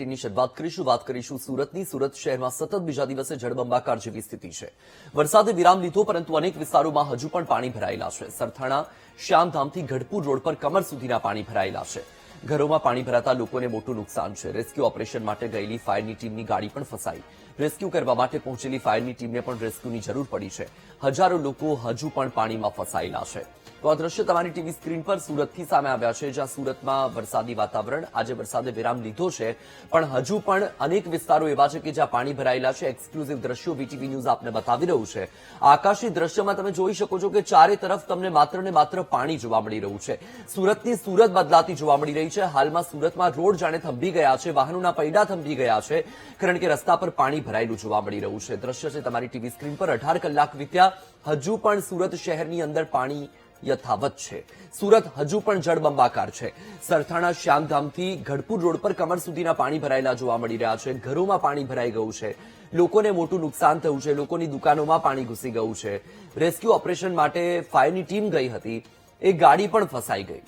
બુલેટિનની શરૂઆત કરીશું. વાત કરીશું સુરતની. સુરત શહેરમાં સતત બીજા દિવસે જળબંબાકાર જેવી સ્થિતિ છે. વરસાદે વિરામ લીધો, પરંતુ અનેક વિસ્તારોમાં હજુ પણ પાણી ભરાયેલા છે. સરથાણા શ્યામધામથી ગઢપુર રોડ પર કમર સુધીના પાણી ભરાયેલા છે. ઘરોમાં પાણી ભરાતા લોકોને મોટું નુકસાન છે. રેસ્ક્યુ ઓપરેશન માટે ગયેલી ફાયરની ટીમની ગાડી પણ ફસાઈ. રેસ્ક્યુ કરવા માટે પહોંચેલી ફાયરની ટીમને પણ રેસ્ક્યુની જરૂર પડી છે. હજારો લોકો હજુ પણ પાણીમાં ફસાયેલા છે. તો આ દ્રશ્ય તમારી ટીવી સ્ક્રીન પર સુરતથી સામે આવ્યા છે, જ્યાં સુરતમાં વરસાદી વાતાવરણ. આજે વરસાદે વિરામ લીધો છે, પણ હજુ પણ અનેક વિસ્તારો એવા છે કે જ્યાં પાણી ભરાયેલા છે. એક્સક્લુઝિવ દ્રશ્યો વીટીવી ન્યૂઝ આપને બતાવી રહ્યું છે. આકાશી દ્રશ્યમાં તમે જોઈ શકો છો કે ચારે તરફ તમને માત્ર ને માત્ર પાણી જોવા મળી રહ્યું છે. સુરતની સુરત બદલાતી જોવા મળી રહી છે. હાલમાં સુરતમાં રોડ જાણે થંભી ગયા છે, વાહનોના પૈડા થંભી ગયા છે, કારણ કે રસ્તા પર પાણી ભરાયેલું જોવા મળી રહ્યું છે. દ્રશ્ય છે તમારી ટીવી સ્ક્રીન પર. 18 કલાક વીત્યા, હજુ પણ સુરત શહેરની અંદર પાણી યથાવત છે. સુરત હજુ પણ જળબંબાકાર છે. સરથાણા શ્યામધામથી ગઢપુર રોડ પર કમર સુધીના પાણી ભરાયેલા જોવા મળી રહ્યા છે. ઘરોમાં પાણી ભરાઈ ગયું છે. લોકોને મોટું નુકસાન થયું છે. લોકોની દુકાનોમાં પાણી ઘૂસી ગયું છે. રેસ્ક્યુ ઓપરેશન માટે ફાયરની ટીમ ગઈ હતી, એક ગાડી પણ ફસાઈ ગઈ.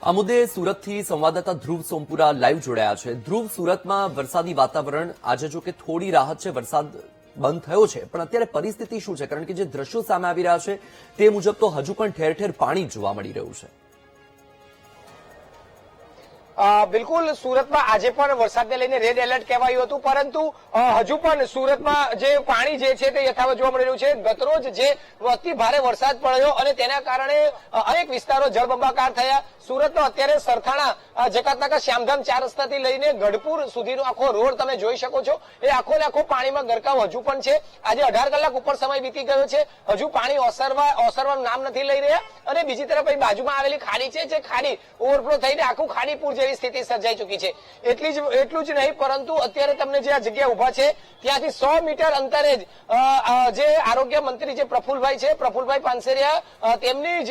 આ મુદ્દે સુરતથી સંવાદદાતા ધ્રુવ સોમપુરા લાઈવ જોડાયા છે. ધ્રુવ, સુરતમાં વરસાદી વાતાવરણ આજે જો કે થોડી રાહત છે, વરસાદ બંધ થયો છે, પણ અત્યારે પરિસ્થિતિ શું છે? કારણ કે જે દ્રશ્યો સામે આવી રહ્યા છે તે મુજબ તો હજુ પણ ઠેર ઠેર પાણી જોવા મળી રહ્યું છે. બિલકુલ, સુરતમાં આજે પણ વરસાદને લઈને રેડ એલર્ટ કહેવાયું હતું, પરંતુ હજુ પણ સુરતમાં જે પાણી જે છે તે યથાવત જોવા મળી રહ્યું છે. ગતરોજ જે અતિ ભારે વરસાદ પડ્યો અને તેના કારણે અનેક વિસ્તારો જળબંબાકાર થયા. સુરતનો અત્યારે સરથાણા જકાતનાકા શ્યામધામ 4 રસ્તાથી લઈને ગઢપુર સુધીનો આખો રોડ તમે જોઈ શકો છો. એ આખો ને આખો પાણીમાં ગરકાવ હજુ પણ છે. આજે 18 કલાક ઉપર સમય વીતી ગયો છે, હજુ પાણી ઓસરવાનું નામ નથી લઈ રહ્યા. અને બીજી તરફ અહીં બાજુમાં આવેલી ખાડી છે, જે ખાડી ઓવરફ્લો થઈને આખું ખાડીપુર જેવી સ્થિતિ સર્જાઈ ચૂકી છે. એટલું જ નહીં, પરંતુ અત્યારે તમને જે આ જગ્યા ઉભા છે ત્યાંથી 100 મીટર અંતરે જ જે આરોગ્ય મંત્રી જે પ્રફુલભાઈ છે, પ્રફુલભાઈ પાનસેરિયા, તેમની જ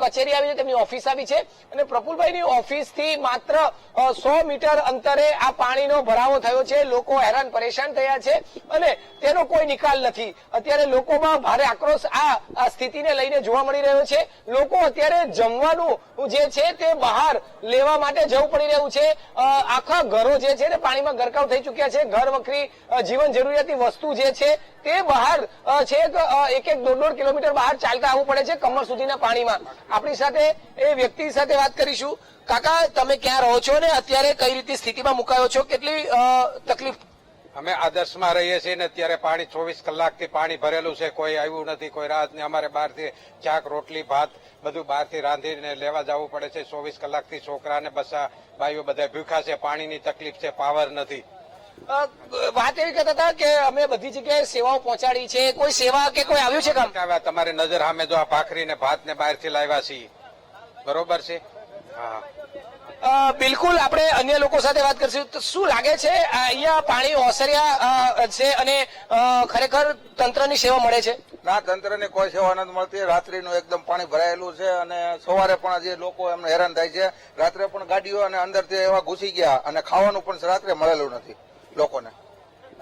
કચેરી આવી છે, તેમની ઓફિસ આવી છે. અને પ્રફુલભાઈની ઓફિસથી માત્ર 100 મીટર અંતરે આ પાણીનો ભરાવો થયો છે. લોકો હેરાન પરેશાન થયા છે અને તેનો કોઈ નિકાલ નથી. અત્યારે લોકોમાં ભારે આક્રોશ આ સ્થિતિને લઈને જોવા મળી રહ્યો છે. લોકો અત્યારે જમવાનું જે છે તે બહાર લેવા માટે જવું પડી રહ્યું છે. આખા ઘરો જે છે તે પાણીમાં ગરકાવ થઈ ચુક્યા છે. ઘર વખરી જીવન જરૂરિયાતની વસ્તુ જે છે તે બહાર છે, 1-1, 1.5 કિલોમીટર બહાર ચાલતા આવવું પડે છે કમર સુધીના પાણીમાં. આપણી સાથે એ વ્યક્તિ સાથે વાત કરીશું. કાકા, તમે ક્યાં રહો છો ને અત્યારે કઈ રીતે સ્થિતિમાં મુકાયો છો? કેટલી તકલીફ? અમે આદર્શમાં રહીએ છીએ ને અત્યારે પાણી 24 કલાકથી પાણી ભરેલું છે. કોઈ આવ્યું નથી, કોઈ રાહત નહીં. અમારે બહારથી ચાક, રોટલી, ભાત બધું બહારથી રાંધીને લેવા જવું પડે છે. 24 કલાકથી છોકરાને બસા ભાઈઓ બધા ભૂખા છે. પાણીની તકલીફ છે, પાવર નથી. વાત એવી કહેતા હતા કે અમે બધી જગ્યાએ સેવાઓ પહોંચાડી છે. કોઈ સેવા કે કોઈ આવ્યું છે કામ? તમારી નજર સામે જો આ ભાખરી ને ભાત ને બહારથી લાવ્યા છીએ, બરોબર છે. હા, બિલકુલ. આપણે અન્ય લોકો સાથે વાત કરીશું. તો શું લાગે છે અહીંયા પાણી ઓસર્યા છે અને ખરેખર તંત્રની સેવા મળે છે? ના, તંત્રની કોઈ સેવા નથી મળતી. રાત્રિનું એકદમ પાણી ભરાયેલું છે અને સવારે પણ જે લોકો એમને હેરાન થાય છે. રાત્રે પણ ગાડીઓ અને અંદરથી એવા ઘૂસી ગયા અને ખાવાનું પણ રાત્રે મળેલું નથી લોકોને.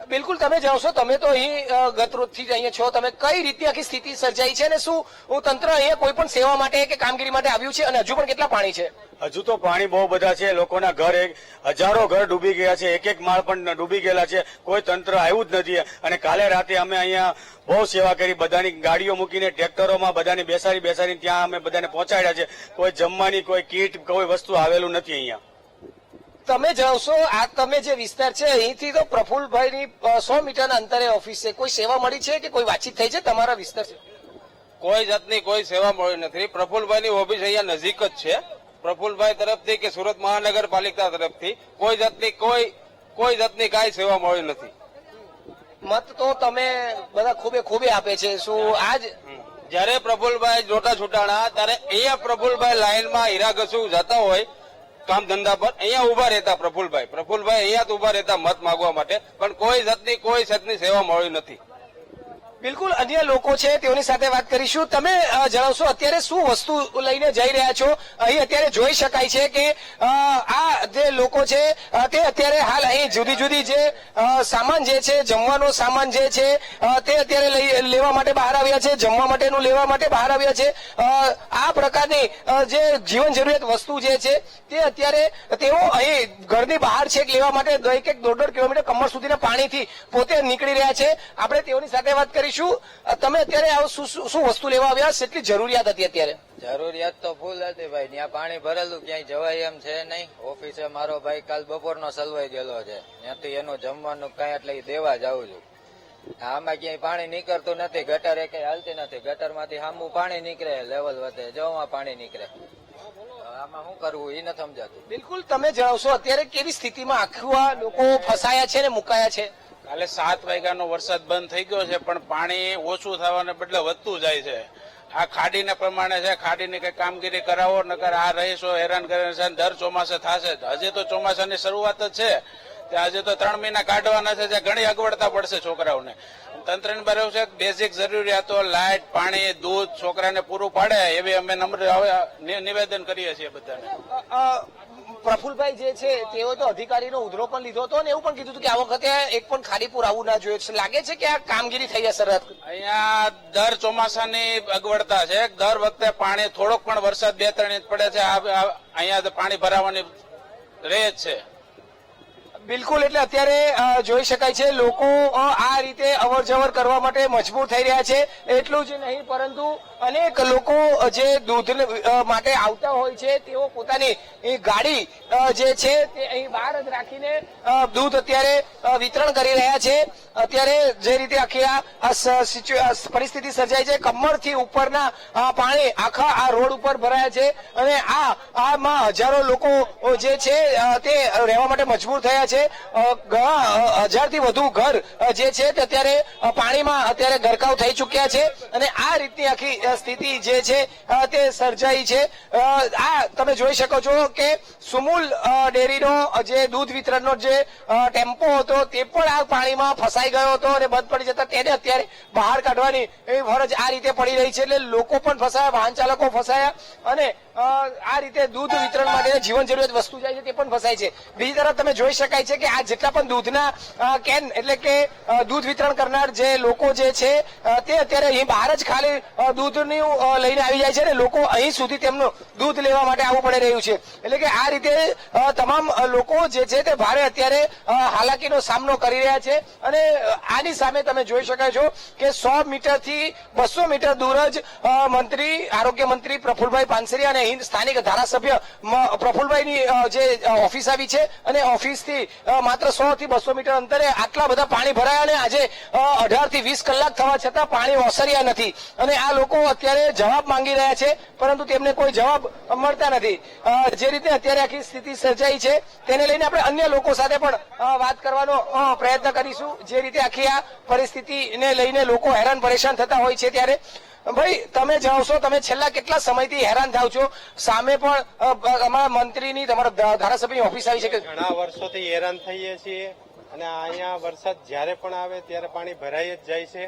બિલકુલ, તમે જાઓ છો, તમે તો અહીં ગતરોજથી જ અહીંયા છો. તમે કઈ રીતે આખી સ્થિતિ સર્જાઈ છે અને શું તંત્ર અહીંયા કોઈ પણ સેવા માટે કે કામગીરી માટે આવ્યું છે? અને હજુ પણ કેટલા પાણી છે? હજુ તો પાણી બહુ બધા છે. લોકોના ઘર હજારો ઘર ડૂબી ગયા છે. એક માળ પણ ડૂબી ગયેલા છે. કોઈ તંત્ર આવ્યું જ નથી. અને કાલે રાતે અમે અહીંયા બહુ સેવા કરી. બધાની ગાડીઓ મૂકીને ટ્રેક્ટરોમાં બધાને બેસાડી ત્યાં અમે બધાને પહોંચાડ્યા છે. કોઈ જમવાની કોઈ કીટ કોઈ વસ્તુ આવેલું નથી અહીંયા. તમે જાવશો, આ તમે જે વિસ્તાર છે અહીંથી તો પ્રફુલભાઈની 100 મીટરના અંતરે ઓફિસ છે. કોઈ સેવા મળી છે કે કોઈ વાતચીત થઈ છે? તમારા વિસ્તાર છે, કોઈ જાતની કોઈ સેવા મળી નથી. પ્રફુલભાઈની ઓફિસ અહીંયા નજીક જ છે. પ્રફુલભાઈ તરફથી કે સુરત મહાનગરપાલિકા તરફથી કોઈ જાતની કાંઈ સેવા મળી નથી. મત તો તમે બધા ખૂબે આપે છે. શું આજ જયારે પ્રફુલભાઈ જોટા છૂટાણા ત્યારે અહીંયા પ્રફુલભાઈ લાઈનમાં હીરા ઘસુ જતા હોય કામ ધંધા પર, અહીંયા ઉભા રહેતા પ્રફુલભાઈ અહીંયા જ ઉભા રહેતા મત માંગવા માટે, પણ કોઈ જાતની સેવા મળી નથી. બિલકુલ અન્ય લોકો છે તેઓની સાથે વાત કરીશું. તમે જણાવશો અત્યારે શું વસ્તુ લઈને જઈ રહ્યા છો? અહીં અત્યારે જોઈ શકાય છે કે આ જે લોકો છે તે અત્યારે હાલ અહીં જુદી જુદી જે સામાન જે છે, જમવાનો સામાન જે છે તે અત્યારે લેવા માટે બહાર આવ્યા છે, જમવા માટેનું લેવા માટે બહાર આવ્યા છે. આ પ્રકારની જે જીવન જરૂરિયાત વસ્તુ જે છે તે અત્યારે તેઓ અહીં ઘરની બહાર છે લેવા માટે 1-1.5 કિલોમીટર કમર સુધીના પાણીથી પોતે નીકળી રહ્યા છે. આપણે તેઓની સાથે વાત કરીશું. તમે અત્યારે શું વસ્તુ લેવા આવ્યા? કેટલી જરૂરિયાત હતી અત્યારે? જરૂરિયાત તો ફૂલ હતી ભાઈ. ત્યાં પાણી ભરેલું, ક્યાંય જવાય એમ છે નહીં. ઓફિસે મારો ભાઈ કાલ બપોરનો સલવાઈ ગયેલો છે, ત્યાંથી એનું જમવાનું કઈ એટલે દેવા જાઉં છું. આમાં ક્યાંય પાણી નીકળતું નથી, ગટર એ કઈ હાલતી નથી. ગટરમાંથી સામું પાણી નીકળે, લેવલ વધે, જવામાં પાણી નીકળે. આમાં શું કરવું એ નથી સમજાતું. બિલકુલ તમે જણાવશો અત્યારે કેવી સ્થિતિમાં આખા લોકો ફસાયા છે ને મુકાયા છે? કાલે 7 વાગ્યાનો વરસાદ બંધ થઈ ગયો છે, પણ પાણી ઓછું થવાને બદલે વધતું જાય છે. આ ખાડીને પ્રમાણે છે, ખાડીની કઈ કામગીરી કરાવો, નકર આ રહીશો હેરાન કરે છે. દર ચોમાસે થશે. હજી તો ચોમાસાની શરૂઆત જ છે, હજી તો 3 મહિના કાઢવાના છે, ઘણી અગવડતા પડશે છોકરાઓને. તંત્રની બરાબર છે, બેઝિક જરૂરિયાતો લાઇટ, પાણી, દૂધ છોકરાને પૂરું પાડે એવી અમે નમ્ર નિવેદન કરીએ છીએ બધાને. પ્રફુલભાઈ જે છે તેઓ તો અધિકારીનો ઉધરો પણ લીધો હતો અને એવું પણ કીધું હતું કે આ વખતે એક પણ ખાડીપુર આવવું ના જોઈએ. લાગે છે કે આ કામગીરી થઈ જશે રદ? અહીંયા દર ચોમાસાની અગવડતા છે. દર વખતે પાણી થોડોક પણ વરસાદ 2-3 ઇંચ પડે છે, અહીંયા પાણી ભરાવાની રહે જ છે. બિલકુલ એટલે અત્યારે જોઈ શકાય છે લોકો આ રીતે અવર જવર કરવા માટે મજબૂર થઈ રહ્યા છે. એટલું જ નહીં પરંતુ અનેક લોકો જે દૂધ માટે આવતા હોય છે તેઓ પોતાની ગાડી જે છે તે અહીં બહાર જ રાખીને દૂધ અત્યારે વિતરણ કરી રહ્યા છે. અત્યારે જે રીતે આખી આ પરિસ્થિતિ સર્જાઈ છે, કમરથી ઉપરના પાણી આખા આ રોડ ઉપર ભરાયા છે અને આમાં હજારો લોકો જે છે તે રહેવા માટે મજબૂર થયા છે. ઘણા 1000થી વધુ ઘર જે છે તે અત્યારે પાણીમાં અત્યારે ગરકાવ થઈ ચુક્યા છે અને આ રીતની આખી સ્થિતિ જે છે તે સર્જાઈ છે. આ તમે જોઈ શકો છો કે સુમુલ ડેરીનો જે દૂધ વિતરણનો જે ટેમ્પો હતો તે પણ આ પાણીમાં ફસાઈ ગયો હતો અને બંધ પડી જતા તેને અત્યારે બહાર કાઢવાની એવી ફરજ આ રીતે પડી રહી છે. એટલે લોકો પણ ફસાયા, વાહન ચાલકો ફસાયા અને આ રીતે દૂધ વિતરણ માટે જીવન જરૂરિયાત વસ્તુ જાય છે તે પણ ફસાય છે. બીજી તરફ તમે જોઈ શકાય છે કે આ જેટલા પણ દૂધના કેન એટલે કે દૂધ વિતરણ કરનાર જે લોકો જે છે તે અત્યારે અહીં બહાર જ ખાલી દૂધનું લઈને આવી જાય છે અને લોકો અહીં સુધી તેમનું દૂધ લેવા માટે આવવું પડી રહ્યું છે. એટલે કે આ રીતે તમામ લોકો જે છે તે ભારે અત્યારે હાલાકીનો સામનો કરી રહ્યા છે અને આની સામે તમે જોઈ શકાય છો કે 100 મીટરથી 200 મીટર દૂર જ આરોગ્ય મંત્રી પ્રફુલભાઈ પાનસરિયા અને સ્થાનિક ધારાસભ્ય પ્રફુલભાઈની જે ઓફિસ આવી છે અને ઓફિસથી માત્ર 100 થી 200 મીટર અંતરે આટલા બધા પાણી ભરાયા અને આજે 18 થી 20 કલાક થવા છતાં પાણી ઓસર્યા નથી અને આ લોકો અત્યારે જવાબ માંગી રહ્યા છે પરંતુ તેમને કોઈ જવાબ મળતા નથી. જે રીતે અત્યારે આખી સ્થિતિ સર્જાઈ છે તેને લઈને આપણે અન્ય લોકો સાથે પણ વાત કરવાનો પ્રયત્ન કરીશું. જે રીતે આખી આ પરિસ્થિતિને લઈને લોકો હેરાન પરેશાન થતા હોય છે ત્યારે ભાઈ તમે જણાવશો, તમે છેલ્લા કેટલા સમયથી હેરાન થાવ છો? સામે પણ અમારા મંત્રીની તમારા ધારાસભ્યની ઓફિસ આવી છે કે ઘણા વર્ષોથી હેરાન થઈએ છીએ અને અહીંયા વરસાદ જ્યારે પણ આવે ત્યારે પાણી ભરાઈ જ જાય છે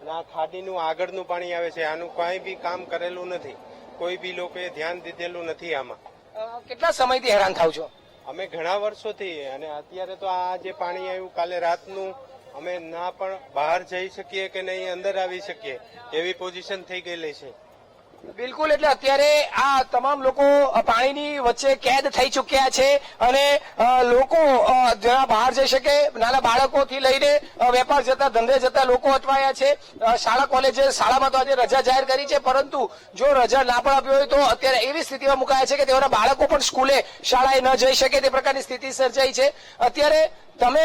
અને આ ખાડીનું આગળનું પાણી આવે છે. આનું કઈ બી કામ કરેલું નથી, કોઈ બી લોકોએ ધ્યાન દીધેલું નથી. આમાં કેટલા સમયથી હેરાન થાવ છો? અમે ઘણા વર્ષોથી, અને અત્યારે તો આ જે પાણી આવ્યું કાલે રાતનું, અમે ના પણ બહાર જઈ શકીએ કે નહીં અંદર આવી શકીએ એવી પોઝિશન થઈ ગયેલી છે. બિલકુલ એટલે અત્યારે આ તમામ લોકો પાણીની વચ્ચે કેદ થઈ ચુક્યા છે અને લોકો જરા બહાર જઈ શકે, નાના બાળકોથી લઈને વેપાર જતા ધંધે જતા લોકો અટવાયા છે. શાળા કોલેજે શાળામાં તો આજે રજા જાહેર કરી છે પરંતુ જો રજા ના પણ આપી હોય તો અત્યારે એવી સ્થિતિમાં મુકાયા છે કે તેઓના બાળકો પણ સ્કૂલે શાળાએ ન જઈ શકે તે પ્રકારની સ્થિતિ સર્જાઈ છે. અત્યારે તમે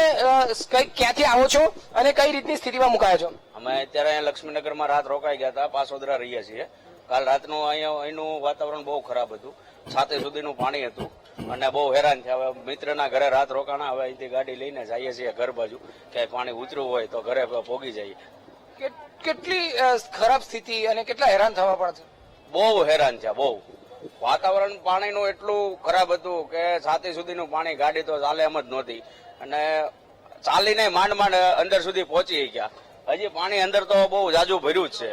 ક્યાંથી આવો છો અને કઈ રીતની સ્થિતિમાં મુકાયા છો? અમે અત્યારે અહીંયા લક્ષ્મીનગરમાં રાત રોકાઈ ગયા હતા, પાસોદરા રહીએ છીએ. કાલ રાતનું અહીંનું વાતાવરણ બહુ ખરાબ હતું, છાતી સુધીનું પાણી હતું અને બહુ હેરાન છે. હવે મિત્રના ઘરે રાત રોકાણા, હવે અહીંથી ગાડી લઈને જઈએ છીએ ઘર બાજુ, ક્યાંય પાણી ઉતરવું હોય તો ઘરે પોગી જઈએ. કેટલી ખરાબ સ્થિતિ અને કેટલા હેરાન થવા પડશે? બહુ હેરાન છે, બહુ. વાતાવરણ પાણીનું એટલું ખરાબ હતું કે છાતી સુધીનું પાણી, ગાડી તો ચાલે એમ જ નહોતી અને ચાલીને માંડ અંદર સુધી પહોંચી ગયા હજી પાણી અંદર તો બહુ જાજુ ભર્યું જ છે.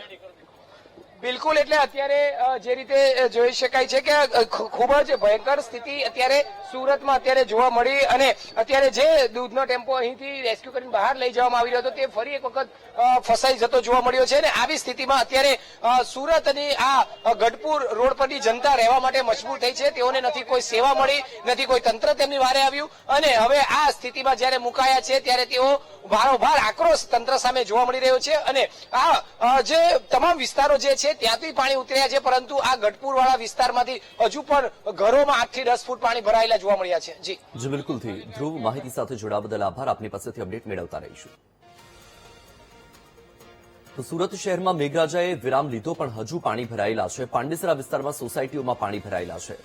બિલકુલ, એટલે અત્યારે જે રીતે જોઈ શકાય છે કે ખૂબ જ ભયંકર સ્થિતિ અત્યારે સુરતમાં અત્યારે જોવા મળી અને અત્યારે જે દૂધનો ટેમ્પો અહીંથી રેસ્ક્યુ કરીને બહાર લઈ જવામાં આવી રહ્યો હતો તે ફરી એક વખત ફસાઈ જતો જોવા મળ્યો છે અને આવી સ્થિતિમાં અત્યારે સુરતની આ ગઢપુર રોડ પરની જનતા રહેવા માટે મજબૂર થઈ છે. તેઓને નથી કોઈ સેવા મળી, નથી કોઈ તંત્ર તેમની વારે આવ્યું અને હવે આ સ્થિતિમાં જયારે મુકાયા છે ત્યારે તેઓ ભારોભાર આક્રોશ તંત્ર સામે જોવા મળી રહ્યો છે અને આ જે તમામ વિસ્તારો જે છે ત્યાંથી પાણી ઉતર્યા છે, પરંતુ આ ગઢપુર વાળા વિસ્તારમાંથી હજુ પણ ઘરોમાં 8 થી 10 ફૂટ પાણી ભરાયેલા જોવા મળ્યા છે. જી બિલકુલથી ધ્રુવ, માહિતી સાથે જોડાવા બદલ આભાર. આપની પાસેથી અપડેટ મેળવતા રહીશું. તો સુરત શહેરમાં મેઘરાજાએ વિરામ લીધો પણ હજુ પાણી ભરાયેલા છે. પાંડેસરા વિસ્તારમાં સોસાયટીઓમાં પાણી ભરાયેલા છે.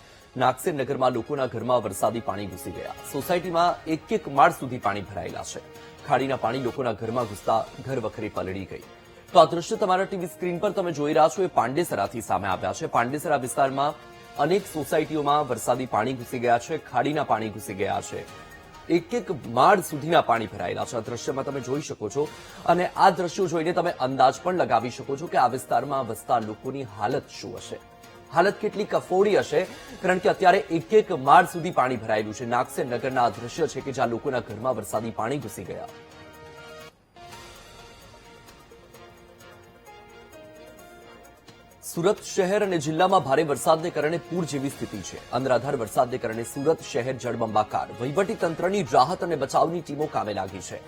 નાગસેર નગરમાં લોકોના ઘરમાં વરસાદી પાણી ઘૂસી ગયા. સોસાયટીમાં એક માળ સુધી પાણી ભરાયેલા છે. ખાડીના પાણી લોકોના ઘરમાં ઘૂસતા ઘર વખરી પલળી ગઈ. તો આ દ્રશ્ય તમારા ટીવી સ્ક્રીન પર તમે જોઈ રહ્યા છો એ પાંડેસરાથી સામે આવ્યા છે. પાંડેસરા વિસ્તારમાં અનેક સોસાયટીઓમાં વરસાદી પાણી ઘૂસી ગયા છે. ખાડીના પાણી ઘૂસી ગયા છે. એક માળ સુધીના પાણી ભરાયેલા છે. આ દ્રશ્યમાં તમે જોઈ શકો છો અને આ દ્રશ્યો જોઈને તમે અંદાજ પણ લગાવી શકો છો કે આ વિસ્તારમાં વસતા લોકોની હાલત શું હશે, હાલત કેટલી કફોડી હશે, કારણ કે અત્યારે એક માળ સુધી પાણી ભરાયેલું છે. નાગસેર નગરના આ દ્રશ્ય છે કે જ્યાં લોકોના ઘરમાં વરસાદી પાણી ઘૂસી ગયા. સુરત શહેર અને જિલ્લામાં ભારે વરસાદને કારણે પૂર જેવી સ્થિતિ છે. અનરાધાર વરસાદને કારણે સુરત શહેર જળબંબાકાર. વહીવટી તંત્રની રાહત અને બચાવની ટીમો કામે લાગી છે.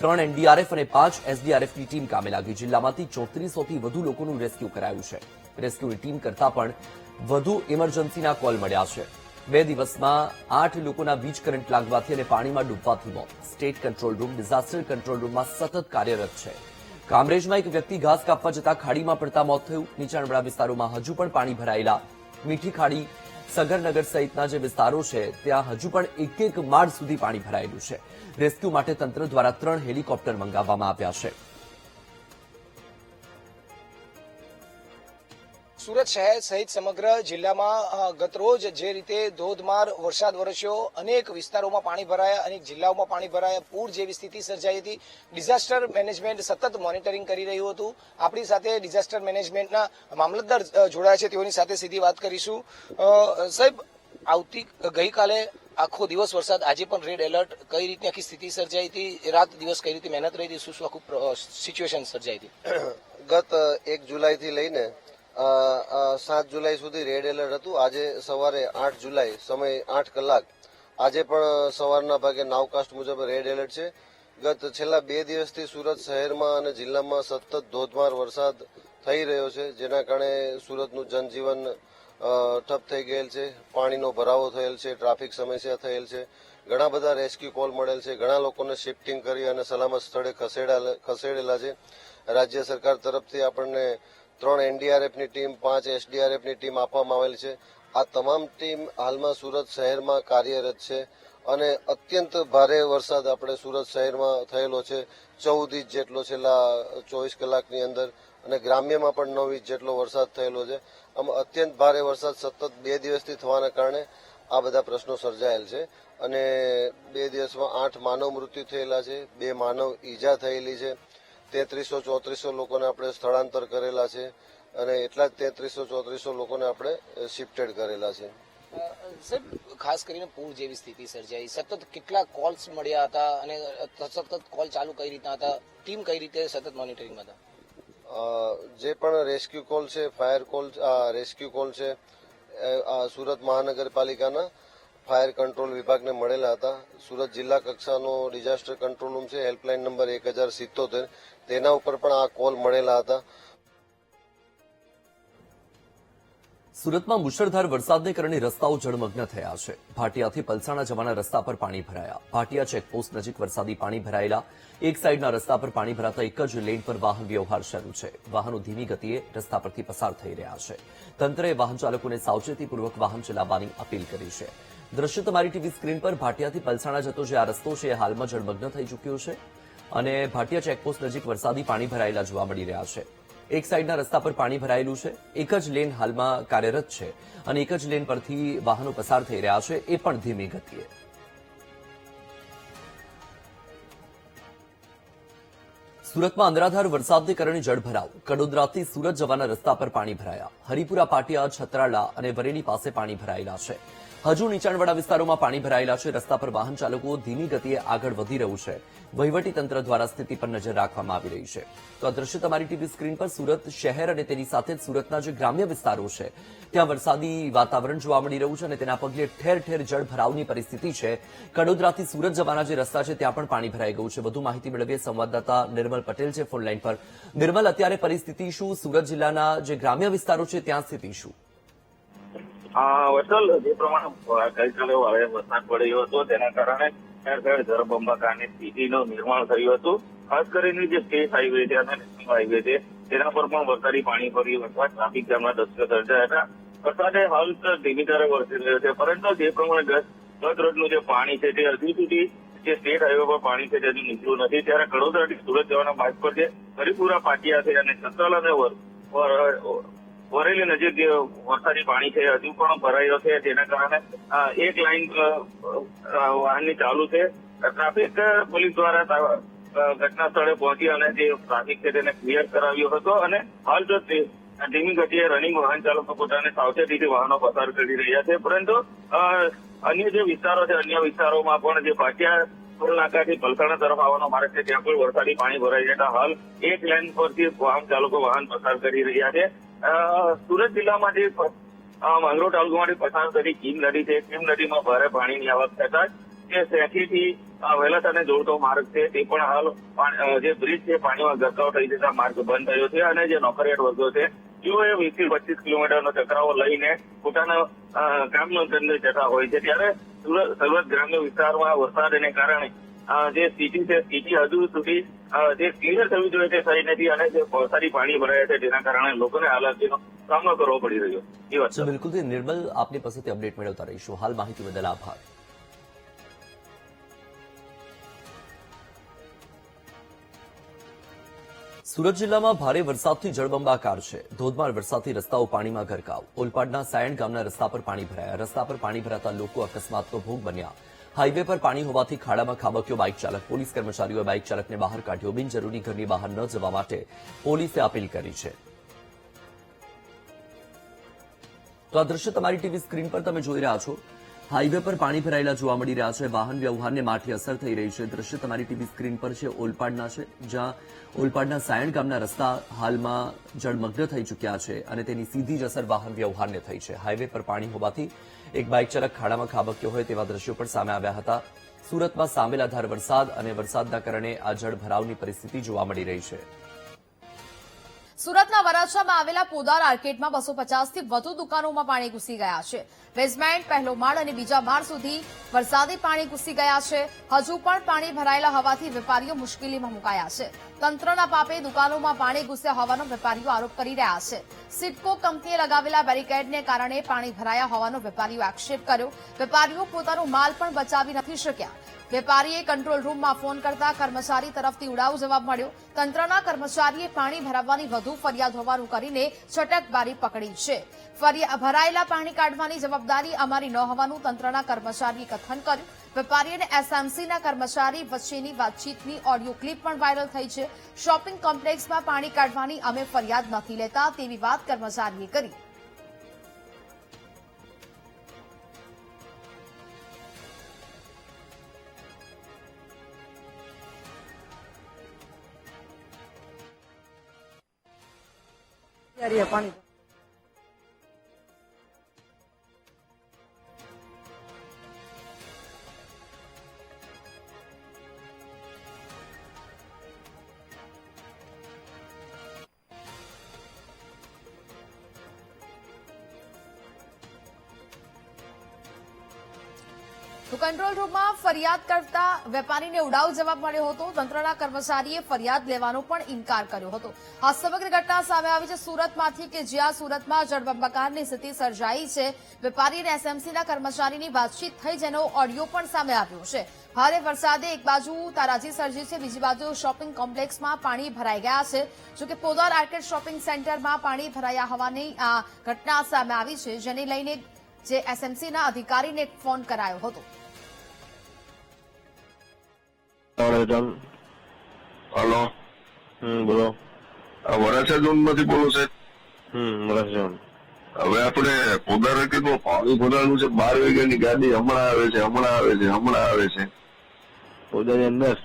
3 એનડીઆરએફ અને 5 એસડીઆરએફની ટીમ કામે લાગી. જિલ્લામાંથી 3400થી વધુ લોકોનું રેસ્ક્યુ કરાયું છે. રેસ્ક્યુની ટીમ કરતા પણ વધુ ઇમરજન્સીના કોલ મળ્યા છે. 2 દિવસમાં 8 લોકોના વીજ કરંટ લાગવાથી અને પાણીમાં ડૂબવાથી મોત. State control room, disaster control રૂમમાં સતત કાર્યરત છે. કામરેજમાં એક વ્યક્તિ ઘાસ કાપવા જતા ખાડીમાં પડતા મોત થયું. નીચાણવાળા વિસ્તારોમાં હજુ પણ પાણી ભરાયેલા. મીઠી ખાડી, સગરનગર સહિતના જે વિસ્તારો છે ત્યાં હજુ પણ એક માળ સુધી પાણી ભરાયેલું છે. રેસ્ક્યુ માટે તંત્ર દ્વારા 3 હેલિકોપ્ટર મંગાવવામાં આવ્યા છે. સુરત શહેર સહિત સમગ્ર જિલ્લામાં ગતરોજ જે રીતે ધોધમાર વરસાદ વરસ્યો, અનેક વિસ્તારોમાં પાણી ભરાયા, અનેક જિલ્લાઓમાં પાણી ભરાયા, પૂર જેવી સ્થિતિ સર્જાઈ હતી. ડિઝાસ્ટર મેનેજમેન્ટ સતત મોનિટરિંગ કરી રહ્યું હતું. આપણી સાથે ડિઝાસ્ટર મેનેજમેન્ટના મામલતદાર જોડાયા છે, તેઓની સાથે સીધી વાત કરીશું. સાહેબ, ગઈકાલે આખો દિવસ વરસાદ, આજે પણ રેડ એલર્ટ, કઈ રીતની આખી સ્થિતિ સર્જાઈ હતી? રાત દિવસ કઈ રીતે મહેનત રહી હતી? શું આખું સિચ્યુએશન સર્જાઈ હતી? ગત 1 જુલાઈથી લઈને 7 જુલાઈ સુધી રેડ એલર્ટ હતું. આજે સવારે 8 જુલાઈ, સમય 8 કલાક. આજે પણ સવારના ભાગે નાવકાસ્ટ મુજબ રેડ એલર્ટ છે. ગત છેલ્લા 2 દિવસથી સુરત શહેરમાં અને જિલ્લામાં સતત ધોધમાર વરસાદ થઈ રહ્યો છે, જેના કારણે સુરતનું જનજીવન ઠપ થઈ ગયેલ છે. પાણીનો ભરાવો થયેલ છે, ટ્રાફિક સમસ્યા થયેલ છે. ઘણા બધા રેસ્ક્યુ કોલ મળેલ છે. ઘણા લોકોને શિફ્ટિંગ કરી અને સલામત સ્થળે ખસેડેલા છે. રાજ્ય સરકાર તરફથી આપણને 3 એનડીઆરએફની ટીમ, 5 એસડીઆરએફની ટીમ આપવામાં આવેલ છે. આ તમામ ટીમ હાલમાં સુરત શહેરમાં કાર્યરત છે અને અત્યંત ભારે વરસાદ આપણે સુરત શહેરમાં થયેલો છે. 14 ઇંચ જેટલો છેલ્લા 24 કલાકની અંદર અને ગ્રામ્યમાં પણ 9 ઇંચ જેટલો વરસાદ થયેલો છે. આમાં અત્યંત ભારે વરસાદ સતત 2 દિવસથી થવાના કારણે આ બધા પ્રશ્નો સર્જાયેલ છે અને 2 દિવસમાં 8 માનવ મૃત્યુ થયેલા છે, 2 માનવ ઈજા થયેલી છે. 3300-3400 લોકોને આપણે સ્થળાંતર કરેલા છે અને એટલા જ 3300-3400 લોકોને આપણે શિફ્ટેડ કરેલા છે. સાહેબ, ખાસ કરીને પૂર જેવી સ્થિતિ સર્જાઈ, સતત કેટલા કોલ્સ મળ્યા હતા અને સતત કોલ ચાલુ કઈ રીતના હતા? ટીમ કઈ રીતે સતત મોનિટરિંગમાં હતા? જે પણ રેસ્ક્યુ કોલ છે, ફાયર કોલ, રેસ્ક્યુ કોલ છે, સુરત મહાનગરપાલિકાના ફાયર કંટ્રોલ વિભાગને મળેલા હતા. સુરત જિલ્લા કક્ષાનો ડિઝાસ્ટર કંટ્રોલ રૂમ છે, હેલ્પલાઇન નંબર 1077, તેના ઉપર પણ આ કોલ મળેલા હતા. સુરતમાં મુશળધાર વરસાદને કારણે રસ્તાઓ જળમગ્ન થયા છે. ભાટિયાથી પલસાણા જવાના રસ્તા પર પાણી ભરાયા. ભાટિયા ચેકપોસ્ટ નજીક વરસાદી પાણી ભરાયેલા. એક સાઈડના રસ્તા પર પાણી ભરાતા એક જ લેન પર વાહન વ્યવહાર શરૂ છે. વાહનો ધીમી ગતિએ રસ્તા પરથી પસાર થઈ રહ્યા છે. તંત્રએ વાહન ચાલકોને સાવચેતીપૂર્વક વાહન ચલાવવાની અપીલ કરી છે. દ્રશ્ય તમારી ટીવી સ્ક્રીન પર ભાટિયાથી પલસાણા જતો જે આ રસ્તો છે એ હાલમાં જળમગ્ન થઈ ચૂક્યો છે અને ભાટિયા ચેકપોસ્ટ નજીક વરસાદી પાણી ભરાયેલા જોવા મળી રહ્યા છે. એક સાઈડના રસ્તા પર પાણી ભરાયેલું છે. એક જ લેન હાલમાં કાર્યરત છે અને એક જ લેન પરથી વાહનો પસાર થઈ રહ્યા છે, એ પણ ધીમી ગતિએ. સુરતમાં અનરાધાર વરસાદને કારણે જળભરાવ. કડોદરાથી સુરત જવાના રસ્તા પર પાણી ભરાયા. હરિપુરા પાટિયા, છત્રાલા અને વરેલી પાસે પાણી ભરાયેલા છે. હજુ નીચાણવાળા વિસ્તારોમાં પાણી ભરાયેલા છે. રસ્તા પર વાહન ચાલકો ધીમી ગતિએ આગળ વધી રહ્યું છે. વહીવટીતંત્ર દ્વારા સ્થિતિ પર નજર રાખવામાં આવી રહી છે. તો આ દ્રશ્ય તમારી ટીવી સ્ક્રીન પર સુરત શહેર અને તેની સાથે જ સુરતના જે ગ્રામ્ય વિસ્તારો છે ત્યાં વરસાદી વાતાવરણ જોવા મળી રહ્યું છે અને તેના પગલે ઠેર ઠેર જળભરાવની પરિસ્થિતિ છે. કડોદરાથી સુરત જવાના જે રસ્તા છે ત્યાં પણ પાણી ભરાઈ ગયું છે. વધુ માહિતી મેળવીએ સંવાદદાતા નિર્મલ પટેલ છે ફોન લાઈન પર. નિર્મલ, અત્યારે પરિસ્થિતિ શું? સુરત જિલ્લાના જે ગ્રામ્ય વિસ્તારો છે ત્યાં સ્થિતિ શું? વસલ, જે પ્રમાણે ગઈકાલે ભારે વરસાદ પડ્યો હતો તેના કારણે ઠેર ઠેર જળબંબાકારની સ્થિતિનું નિર્માણ થયું હતું. ખાસ કરીને જે સ્ટેટ હાઈવે છે અને નેશનલ હાઈવે છે તેના પર પણ વરસાદી પાણી ફરી વળતા ટ્રાફિક જામના દ્રશ્યો સર્જાયા હતા. વરસાદે હાલ ધીમી ધારે વરસી રહ્યો છે, પરંતુ જે પ્રમાણે ગત રોજનું જે પાણી છે તે હજુ સુધી જે સ્ટેટ હાઈવે પર પાણી છે તે હજુ નીકળ્યું નથી. ત્યારે કડોદરાથી સુરત જવાના માર્ગ પર જે હરિપુરા પાટિયા છે અને છત્રાલ અને વરેલી નજીક જે વરસાદી પાણી છે હજુ પણ ભરાયો છે. તેના કારણે એક લાઈન વાહનની ચાલુ છે. ટ્રાફિક પોલીસ દ્વારા ઘટના સ્થળે પહોંચી અને જે ટ્રાફિક છે તેને ક્લિયર કરાવ્યો હતો અને હાલ જો ધીમી ગતિએ રનિંગ વાહન ચાલકો પોતાને સાવચેતીથી વાહનો પસાર કરી રહ્યા છે. પરંતુ અન્ય જે વિસ્તારો છે અન્ય વિસ્તારોમાં પણ જે પાટિયા ટોલ નાકાથી પલસાણા તરફ આવવાનો માર્ગ છે ત્યાં પણ વરસાદી પાણી ભરાઈ જતા હાલ એક લાઈન પરથી વાહન ચાલકો વાહન પસાર કરી રહ્યા છે. સુરત જિલ્લામાં જે માંગરોળ તાલુકામાંથી પસાર થતી કીમ નદી છે, કીમ નદીમાં ભારે પાણીની આવક થતા જે શેઠીથી વેલાસાને જોડતો માર્ગ છે તે પણ હાલ જે બ્રિજ છે પાણીમાં ગરકાવ થઈ જતા માર્ગ બંધ થયો છે અને જે નોકરિયાત વર્ગો છે તેઓએ 20 થી 25 કિલોમીટરનો ચક્રાવો લઈને પોતાના કામનો ધંધે જતા હોય છે. ત્યારે સુરત ગ્રામ્ય વિસ્તારમાં વરસાદને કારણે જે સ્થિતિ છે સ્થિતિ હજુ સુધી જે ક્લિયર થવી જોઈએ તે થઈ નથી અને જે વરસાદી પાણી ભરાયા છે તેના કારણે લોકોને હાલાકીનો સામનો કરવો પડી રહ્યો. એ વાત બિલકુલ. નિર્મલ, આપની પાસેથી અપડેટ મેળવતા રહીશું. હાલ માહિતી બદલ આભાર. સુરત જિલ્લામાં ભારે વરસાદથી જળબંબાકાર છે. ધોધમાર વરસાદથી રસ્તાઓ પાણીમાં ગરકાવ. ઓલપાડના સાયણ ગામના રસ્તા પર પાણી ભરાયા. રસ્તા પર પાણી ભરાતા લોકો અકસ્માતનો ભોગ બન્યા. હાઈવે પર પાણી હોવાથી ખાડામાં ખાબક્યો બાઇક ચાલક. પોલીસ કર્મચારીઓએ બાઇક ચાલકને બહાર કાઢ્યો. બિનજરૂરી ઘરની બહાર ન જવા માટે પોલીસે અપીલ કરી છે. તો આ દ્રશ્ય તમારી ટીવી સ્ક્રીન પર તમે જોઈ રહ્યા છો. હાઈવે પર પાણી ભરાયેલા જોવા મળી રહ્યા છે. વાહન વ્યવહારને માઠી અસર થઈ રહી છે. દ્રશ્ય તમારી ટીવી સ્ક્રીન પર છે ઓલપાડના છે, જ્યાં ઓલપાડના સાયણ ગામના રસ્તા હાલમાં જળમગ્ન થઈ ચૂક્યા છે અને તેની સીધી જ અસર વાહન વ્યવહારને થઈ છે. હાઈવે પર પાણી હોવાથી એક બાઇક ચાલક ખાડામાં ખાબક્યો હોય તેવા દ્રશ્યો પણ સામે આવ્યા હતા. સુરતમાં સામેલાધાર વરસાદ અને વરસાદના કારણે આ જળભરાવની પરિસ્થિતિ જોવા મળી રહી છે. સુરતના વરાછામાં આવેલા પોદાર આર્કેડમાં 250 થી વધુ દુકાનોમાં પાણી ઘૂસી ગયા છે. બેઝમેન્ટ, પહેલો માળ અને બીજા માળ સુધી વરસાદી પાણી ઘૂસી ગયા છે. હજુ પણ પાણી ભરાયેલા હોવાથી વેપારીઓ મુશ્કેલીમાં મુકાયા છે. તંત્રના પાપે દુકાનોમાં પાણી ઘૂસ્યા હોવાનો વેપારીઓ આરોપ કરી રહ્યા છે. સિડકો કંપનીએ લગાવેલા બેરીકેડને કારણે પાણી ભરાયા હોવાનો વેપારીઓ આક્ષેપ કર્યો. વેપારીઓ પોતાનો માલ પણ બચાવી નથી શક્યા. વેપારીએ કંટ્રોલ રૂમમાં ફોન કરતા કર્મચારી તરફથી ઉડાવ જવાબ મળ્યો. તંત્રના કર્મચારીએ પાણી ભરાવવાની વધુ ફરિયાદ હોવાનું કરીને છટકબારી પકડી છે. ભરાયેલા પાણી કાઢવાની જવાબદારી અમારી ન હોવાનું તંત્રના કર્મચારીએ કથન કર્યું. વેપારી અને એસએમસીના કર્મચારી વચ્ચેની વાતચીતની ઓડિયો ક્લિપ પણ વાયરલ થઈ છે. શોપિંગ કોમ્પ્લેક્સમાં પાણી કાઢવાની અમે ફરિયાદ નથી લેતા તેવી વાત કર્મચારીએ કરી. પાણી તો કંટ્રોલ રૂમમાં ફરિયાદ કરતા વેપારીને ઉડાવ જવાબ મળ્યો હતો. તંત્રના કર્મચારીએ ફરિયાદ લેવાનો પણ ઇનકાર કર્યો હતો. આ સમગ્ર ઘટના સામે આવી છે સુરતમાંથી કે જ્યાં સુરતમાં જળબંબાકારની સ્થિતિ સર્જાઈ છે. વેપારી અને એસએમસીના કર્મચારીની વાતચીત થઈ જેનો ઓડિયો પણ સામે આવ્યો છે. ભારે વરસાદે એક બાજુ તારાજી સર્જી છે, બીજી બાજુ શોપિંગ કોમ્પ્લેક્સમાં પાણી ભરાઈ ગયા છે. જોકે પોદાર આર્કેડ શોપિંગ સેન્ટરમાં પાણી ભરાયા હોવાની આ ઘટના સામે આવી છે, જેને લઈને જે એસએમસીના અધિકારીને ફોન કરાયો હતો. હલો બોલો. વરાછા ઝોન માંથી બોલો સાહેબ? વરાછા. હવે આપણે પોદાર રેકેટમાં પાણી ભરાવાનું છે. 12 વાગ્યાની ગાડી હમણાં આવે છે. પોદારની અંદર?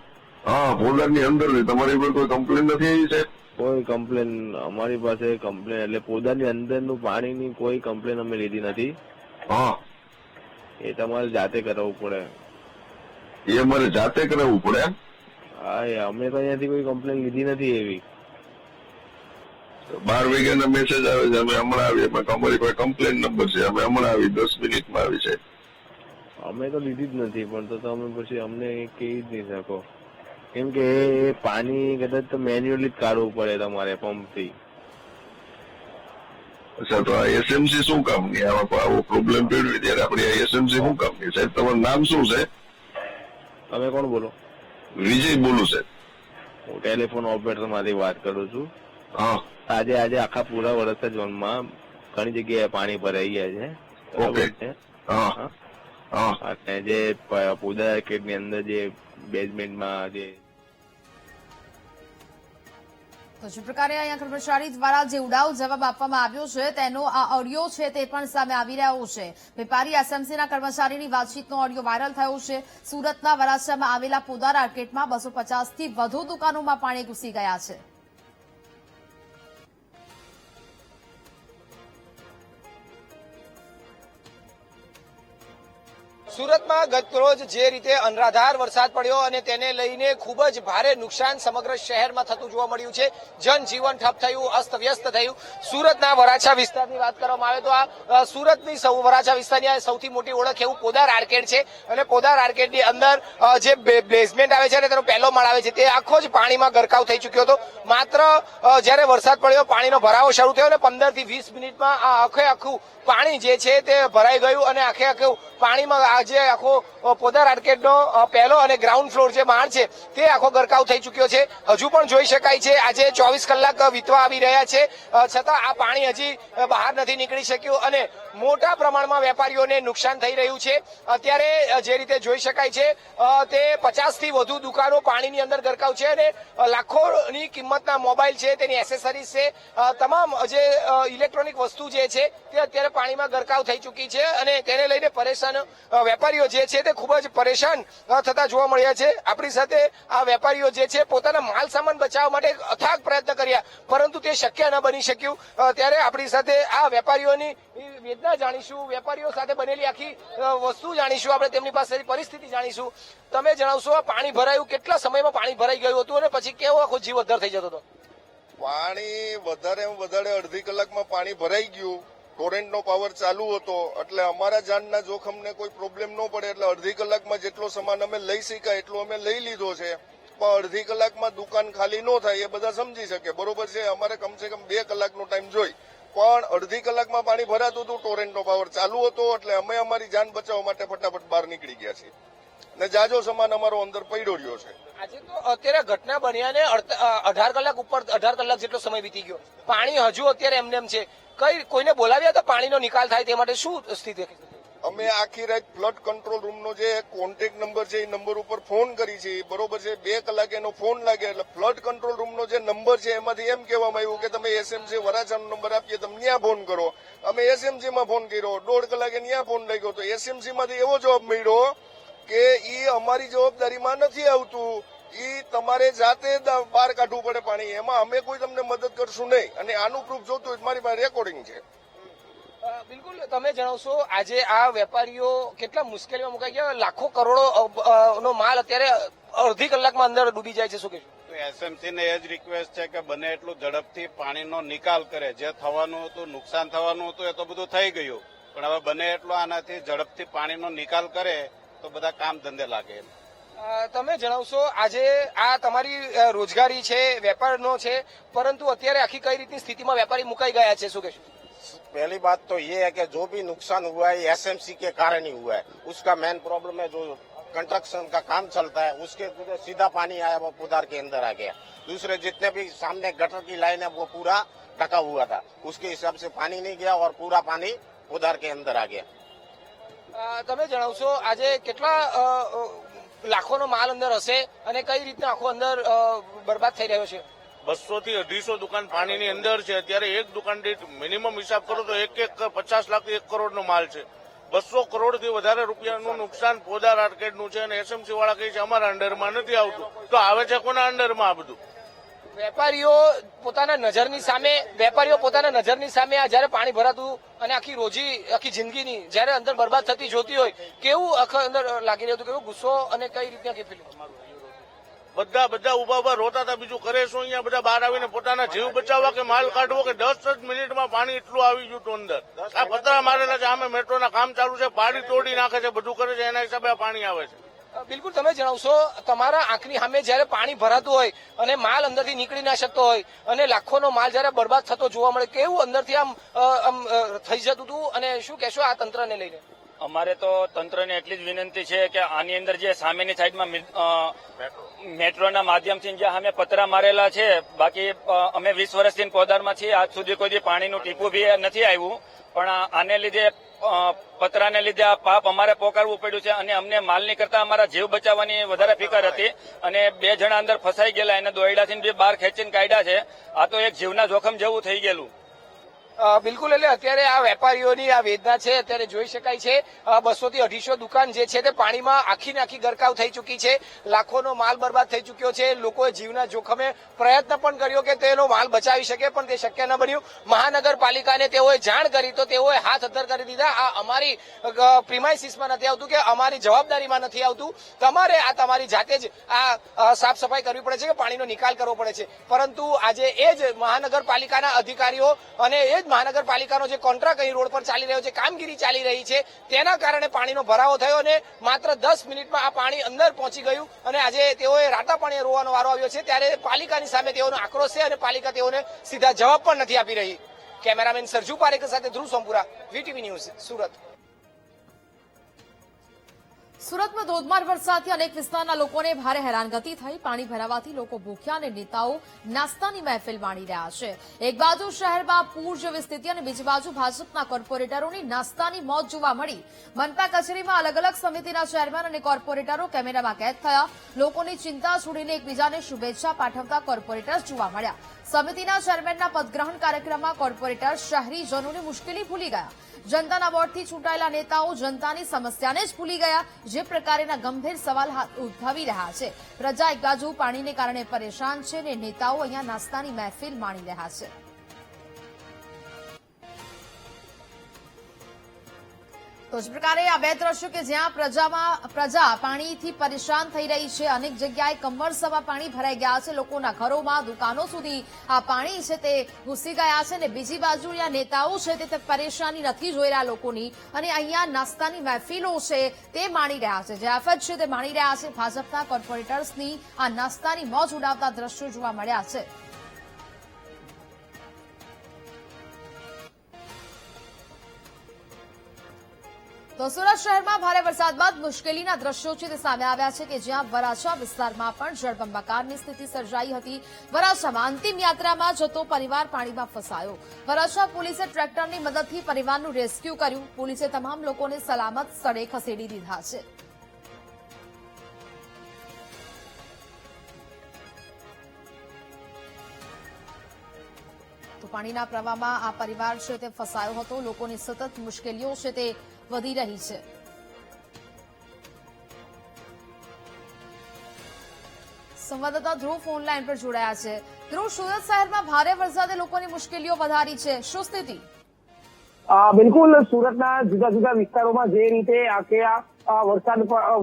હા, પોદારની અંદર છે. તમારી પર કોઈ કમ્પ્લેન નથી આવી સાહેબ? કોઈ કમ્પ્લેન અમારી પાસે કમ્પ્લેન એટલે પોદારની અંદરનું પાણીની કોઈ કમ્પ્લેન અમે લીધી નથી. હા, એ તમારે જાતે કરાવવું પડે. એ અમારે જાતે કરાવવું પડે? હા, અમે તો અહીંયાથી કોઈ કમ્પ્લેન લીધી નથી એવી. 12 વાગ્યાના મેસેજ આવે છે, અમે હમણાં આવીએ. અમારી પાસે કમ્પ્લેન નંબર છે, અમે હમણાં આવી 10 મિનિટમાં આવી છે. અમે તો લીધી જ નથી, પણ તો તમે પછી અમને કહી જ નહીં શકો, કેમ કે એ પાણી કદાચ તો મેન્યુઅલી જ કાઢવું પડે તમારે પંપથી. અચ્છા, તો આ એસએમસી શું કામની? આવો પ્રોબ્લેમ પડ્યો ત્યારે આપણી આ એસએમસી શું કામની? સાહેબ તમારું નામ શું છે? તમે કોણ બોલો? વિજય બોલું સાહેબ. હું ટેલિફોન ઓપરેટર માંથી વાત કરું છું. હા, આજે આખા પૂરા વરસના ઝોનમાં ઘણી જગ્યાએ પાણી ભરાઈ ગયા છે. ઓકે. હા, હા. અને જે પોદાર માર્કેટની અંદર જે બેઝમેન્ટમાં જે તો જે પ્રકારે અહીંયા કર્મચારી દ્વારા જે ઉડાવ જવાબ આપવામાં આવ્યો છે તેનો આ ઓડિયો છે તે પણ સામે આવી રહ્યો છે. વેપારી એસએમસીના કર્મચારીની વાતચીતનો ઓડિયો વાયરલ થયો છે. સુરતના વરાછામાં આવેલા પોદાર માર્કેટમાં 250 થી વધુ દુકાનોમાં પાણી ઘૂસી ગયા છે. સુરતમાં ગતરોજ જે રીતે અનરાધાર વરસાદ પડ્યો અને તેને લઈને ખૂબ જ ભારે નુકસાન સમગ્ર શહેરમાં થતું જોવા મળ્યું છે. જનજીવન ઠપ થયું, અસ્તવ્યસ્ત થયું. સુરતના વરાછા વિસ્તારની વાત કરવામાં આવે તો આ સુરતની વરાછા વિસ્તારની આ સૌથી મોટી ઓળખ એવું પોદાર આર્કેડ છે અને પોદાર આર્કેડની અંદર જે બેઝમેન્ટ આવે છે અને તેનો પહેલો માળ આવે છે તે આખો જ પાણીમાં ગરકાવ થઈ ચૂક્યો હતો. માત્ર જ્યારે વરસાદ પડ્યો, પાણીનો ભરાવો શરૂ થયો અને 15 થી 20 મિનિટમાં આ આખું પાણી જે છે તે ભરાઈ ગયું અને આખું પાણીમાં જે આખો પોદાર આર્કેડનો પહેલો અને ગ્રાઉન્ડ ફ્લોર જે માળ છે તે આખો ગરકાવ થઈ ચૂક્યો છે. હજુ પણ જોઈ શકાય છે આજે 24 કલાક વીતવા આવી રહ્યા છે છતાં આ પાણી હજી બહાર નથી નીકળી શક્યું અને મોટા પ્રમાણમાં વેપારીઓને નુકસાન થઈ રહ્યું છે. અત્યારે જે રીતે જોઈ શકાય છે તે 50 થી વધુ દુકાનો પાણીની અંદર ગરકાવ છે અને લાખોની કિંમતના મોબાઈલ છે, તેની એસેસરીઝ છે, તમામ જે ઇલેક્ટ્રોનિક વસ્તુ જે છે તે અત્યારે પાણીમાં ગરકાવ થઈ ચૂકી છે અને તેને લઈને પરેશાન વેપારીઓ જે છે તે ખૂબ જ પરેશાન થતા જોવા મળ્યા છે. આપણી સાથે આ વેપારીઓ જે છે પોતાના માલ સામાન બચાવવા માટે અથાગ પ્રયત્ન કર્યા પરંતુ તે શક્ય ન બની શક્યું. ત્યારે આપણી સાથે આ વેપારીઓની વેદના જાણીશું, વેપારીઓ સાથે બનેલી આખી વસ્તુ જાણીશું, આપણે તેમની પાસેની પરિસ્થિતિ જાણીશું. તમે જણાવશો આ પાણી ભરાયું, કેટલા સમયમાં પાણી ભરાઈ ગયું હતું અને પછી કેવો આખો જીવ અદ્ધર થઈ જતો હતો? પાણી વધારે અડધી કલાકમાં પાણી ભરાઈ ગયું. ટોરેન્ટનો પાવર ચાલુ હતો એટલે અમારા જાનના જોખમને કોઈ પ્રોબ્લેમ ન પડે એટલે અડધી કલાકમાં જેટલો સામાન અમે લઈ શકાય એટલો અમે લઈ લીધો છે. પણ અડધી કલાકમાં દુકાન ખાલી ન થાય એ બધા સમજી શકે, બરોબર છે. અમારે કમસે કમ 2 કલાકનો ટાઈમ જોઈ, પણ અડધી કલાકમાં પાણી ભરાતું હતું. ટોરેન્ટનો પાવર ચાલુ હતો એટલે અમે અમારી જાન બચાવવા માટે ફટાફટ બહાર નીકળી ગયા છીએ ને જાજો સામાન અમારો અંદર પડ્યો રહ્યો છે. આજે તો અત્યારે ઘટના બન્યાને 18 કલાક જેટલો સમય વીતી ગયો, પાણી હજુ અત્યારે એમ છે. કોઈને બોલાવ્યા હતા પાણીનો નિકાલ થાય તે માટે? શું સ્થિતિ? અમે આખી રાત ફ્લડ કંટ્રોલ રૂમનો જે કોન્ટેક્ટ નંબર છે એ નંબર ઉપર ફોન કરી છે, બરોબર છે. 2 કલાકે એનો ફોન લાગે એટલે ફ્લડ કંટ્રોલ રૂમનો જે નંબર છે એમાંથી એમ કહેવામાં આવ્યું કે તમે એસએમસી વરાછાનો નંબર આપીએ, તમે ત્યાં ફોન કરો. અમે એસએમસી માં ફોન કર્યો, 1.5 કલાકે ત્યાં ફોન લાગ્યો તો એસએમસી માંથી એવો જવાબ મળ્યો કે ઈ અમારી જવાબદારીમાં નથી આવતું, ઈ તમારે જાતે બહાર કાઢવું પડે પાણી, એમાં અમે કોઈ તમને મદદ કરશું નહીં. અને આનું પ્રૂફ જોતું હોય મારી પાસે રેકોર્ડિંગ છે. બિલકુલ, તમે જણાવશો આજે આ વેપારીઓ કેટલા મુશ્કેલીમાં મુકાઈ ગયા? લાખો કરોડો નો માલ અત્યારે અડધી કલાકમાં અંદર ડૂબી જાય છે. શું કહેશો? એસએમસી ને એ જ રિક્વેસ્ટ છે કે બને એટલું ઝડપથી પાણીનો નિકાલ કરે. જે થવાનું હતું, નુકસાન થવાનું હતું એ તો બધું થઈ ગયું, પણ હવે બને એટલું આનાથી ઝડપથી પાણીનો નિકાલ કરે તો બધા કામ ધંધે લાગે. તમે જણાવશો આજે આ તમારી રોજગારી છે, વેપારનો છે, પરંતુ અત્યારે આખી કઈ રીતની સ્થિતિમાં વેપારી મુકાઈ ગયા છે? શું કહેશો? पहली बात तो ये है कि जो भी नुकसान हुआ है एसएमसी के कारण ही हुआ है. उसका मेन प्रॉब्लम है जो कंस्ट्रक्शन का काम चलता है उसके सीधा पानी आया वो पुदार के अंदर आ गया. दूसरे जितने भी सामने गटर की लाइन है वो पूरा ढका हुआ था, उसके हिसाब से पानी नहीं गया और पूरा पानी पुदार के अंदर आ गया. તમે જણાવશો આજે કેટલા લાખોનો માલ અંદર હશે અને કઈ રીતના આખો અંદર બરબાદ થઈ રહ્યો છે? 200 થી 250 દુકાન પાણીની અંદર છે. અત્યારે એક દુકાન દીઠ મિનિમમ હિસાબ કરો તો 50 લાખ થી 1 કરોડનો માલ છે. 200 કરોડથી વધારે રૂપિયાનું નુકસાન પોદાર આર્કેડનું છે અને એસએમસી વાળા કહે છે અમારા અંડરમાં નથી આવતું. તો આવે છે કોના અંડરમાં આ બધું? વેપારીઓ પોતાના નજરની સામે આ જયારે પાણી ભરાતું અને આખી જિંદગીની જયારે અંદર બરબાદ થતી જોતી હોય કેવું અંદર લાગી રહ્યું હતું, કેવું ગુસ્સો અને કઈ રીતના કે ફિલિંગ? બધા ઉભા રોતા હતા. બીજું કરે શું? અહીંયા બધા બહાર આવીને પોતાના જીવ બચાવવા કે માલ કાઢવો કે 10 જ મિનિટમાં પાણી એટલું આવી ગયું હતું અંદર. આ પતરા મારેલા છે, આમે મેટ્રોના કામ ચાલુ છે, પાણી તોડી નાખે છે, બધું કરે છે, એના હિસાબે આ પાણી આવે છે. બિલકુલ તમે જણાવશો, તમારા આંખની સામે જયારે પાણી ભરાતું હોય અને માલ અંદરથી નીકળી ના શકતો હોય અને લાખોનો માલ જયારે બરબાદ થતો જોવા મળે, કેવું અંદરથી આમ થઈ જતું હતું અને શું કહેશો આ તંત્રને લઈને? અમારે તો તંત્રને એટલી જ વિનંતી છે કે આની અંદર જે સામેની સાઈડમાં મેટ્રોના માધ્યમથી જે અમે પતરા મારેલા છે, બાકી અમે 20 વર્ષથી પોદારમાં છીએ, આજ સુધી કોઈ પાણીનું ટીપું બી નથી આવ્યું, પણ આને લીધે પતરાને લીધે આ પાપ અમારે પોકારવું પડ્યું છે અને અમને માલની કરતા અમારા જીવ બચાવવાની વધારે ફિકર હતી અને 2 જણા અંદર ફસાઈ ગયેલા, એને દોયડાથી બી બહાર ખેંચીને કાઢ્યા છે. આ તો એક જીવના જોખમ જેવું થઈ ગયેલું. બિલકુલ, એટલે અત્યારે આ વેપારીઓની આ વેદના છે અત્યારે જોઈ શકાય છે. 200 થી 250 દુકાન જે છે તે પાણીમાં આખીને આખી ગરકાવ થઈ ચૂકી છે, લાખોનો માલ બરબાદ થઈ ચૂક્યો છે. લોકોએ જીવના જોખમે પ્રયત્ન પણ કર્યો કે તેનો માલ બચાવી શકે, પણ તે શક્ય ન બન્યું. મહાનગરપાલિકાને તેઓએ જાણ કરી તો તેઓએ હાથ અદ્ધર કરી દીધા. આ અમારી પ્રિમાઇસીસમાં નથી આવતું કે અમારી જવાબદારીમાં નથી આવતું, તમારે આ તમારી જાતે જ આ સાફ સફાઈ કરવી પડે છે કે પાણીનો નિકાલ કરવો પડે છે. પરંતુ આજે એ જ મહાનગરપાલિકાના અધિકારીઓ અને એ મહાનગરપાલિકાનો જે કોન્ટ્રાક્ટ અહીં રોડ પર ચાલી રહ્યો છે, કામગીરી ચાલી રહી છે, તેના કારણે પાણીનો ભરાવો થયો અને માત્ર 10 મિનિટમાં આ પાણી અંદર પહોંચી ગયું અને આજે તેઓએ રાતા પાણીએ રોવાનો વારો આવ્યો છે. ત્યારે પાલિકાની સામે તેઓનો આક્રોશ છે અને પાલિકા તેઓને સીધા જવાબ પણ નથી આપી રહી. કેમેરામેન સરજુ પારેખ સાથે ધ્રુવ સોમપુરા, વીટીવી ન્યૂઝ, સુરત. સુરતમાં ધોધમાર વરસાદથી અનેક વિસ્તારના લોકોને ભારે હેરાનગતિ થઈ. પાણી ભરાવાથી લોકો ભૂખ્યા અને નેતાઓ નાસ્તાની મહેફિલ માણી રહ્યા છે. એક બાજુ શહેરમાં પૂર જેવી સ્થિતિ અને બીજી બાજુ ભાજપના કોર્પોરેટરોની નાસ્તાની મોજ જોવા મળી. મનપા કચેરીમાં અલગ અલગ સમિતિના ચેરમેન અને કોર્પોરેટરો કેમેરામાં કેદ થયા. લોકોની ચિંતા છોડીને એકબીજાને શુભેચ્છા પાઠવતા કોર્પોરેટર્સ જોવા મળ્યા. સમિતિના ચેરમેનના પદગ્રહણ કાર્યક્રમમાં કોર્પોરેટર શહેરીજનોની મુશ્કેલી ભૂલી ગયા. જનતાના વોર્ડથી ચૂંટાયેલા નેતાઓ જનતાની સમસ્યાને જ ભૂલી ગયા. જે પ્રકારેના ગંભીર સવાલ ઉદ્ભવી રહ્યા છે. પ્રજા એક બાજુ પાણીને કારણે પરેશાન છે અને નેતાઓ અહીંયા નાસ્તાની મહેફિલ માણી રહ્યા છે. તો જ પ્રકારે આ બે દ્રશ્યો કે જ્યાં પ્રજા પાણીથી પરેશાન થઈ રહી છે. અનેક જગ્યાએ કમરસમાં પાણી ભરાઈ ગયા છે. લોકોના ઘરોમાં, દુકાનો સુધી આ પાણી છે તે ઘૂસી ગયા છે અને બીજી બાજુ અહીંયા નેતાઓ છે તે પરેશાની નથી જોઈ રહ્યા લોકોની અને અહીંયા નાસ્તાની મહેફિલો છે તે માણી રહ્યા છે. જે આફત છે તે માણી રહ્યા છે. ભાજપના કોર્પોરેટર્સની આ નાસ્તાની મોજ ઉડાવતા દ્રશ્યો જોવા મળ્યા છે. તો સુરત શહેરમાં ભારે વરસાદ બાદ મુશ્કેલીના દ્રશ્યો છે તે સામે આવ્યા છે કે જ્યાં વરાછા વિસ્તારમાં પણ જળબંબાકારની સ્થિતિ સર્જાઈ હતી. વરાછામાં અંતિમ યાત્રામાં જતો પરિવાર પાણીમાં ફસાયો. વરાછા પોલીસે ટ્રેક્ટરની મદદથી પરિવારનું રેસ્ક્યુ કર્યું. પોલીસે તમામ લોકોને સલામત સ્થળે ખસેડી દીધા છે. તો પાણીના પ્રવાહમાં આ પરિવાર છે તે ફસાયો હતો. લોકોની સતત મુશ્કેલીઓ છે તે વધી રહી છે. સંવાદદાતા ધ્રુવ ફોન લાઈન પર જોડાયા છે. ધ્રુવ, સુરત શહેરમાં ભારે વરસાદે લોકોની મુશ્કેલીઓ વધારી છે, શું સ્થિતિ? બિલકુલ, સુરતના જુદા જુદા વિસ્તારોમાં જે રીતે આખે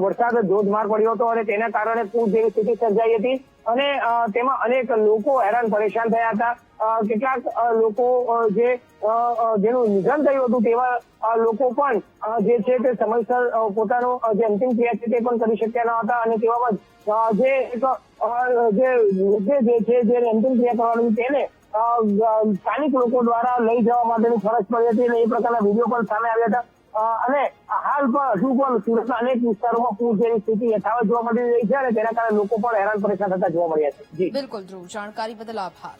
વરસાદ ધોધમાર પડ્યો હતો અને તેના કારણે પૂર જેવી સ્થિતિ સર્જાઈ હતી અને તેમાં અનેક લોકો હેરાન પરેશાન થયા હતા. કેટલાક લોકો જેનું નિધન થયું હતું તેવા લોકો પણ જે છે તે સમયસર પોતાનો જે અંતિમ ક્રિયા છે તે પણ કરી શક્યા ન હતા અને તેવામાં જે અંતિમ ક્રિયા કરવાની તેને સ્થાનિક લોકો દ્વારા લઈ જવા માટેની ફરજ પડી હતી અને એ પ્રકારના વિડીયો પણ સામે આવ્યા હતા. અને હાલ પણ હજુ પણ સુરતના અનેક વિસ્તારોમાં પૂર જેવી સ્થિતિ યથાવત જોવા મળી રહી છે અને તેના કારણે લોકો પણ હેરાન પરેશાન થતા જોવા મળ્યા છે. બિલકુલ ધ્રુવ, જાણકારી બદલ આભાર.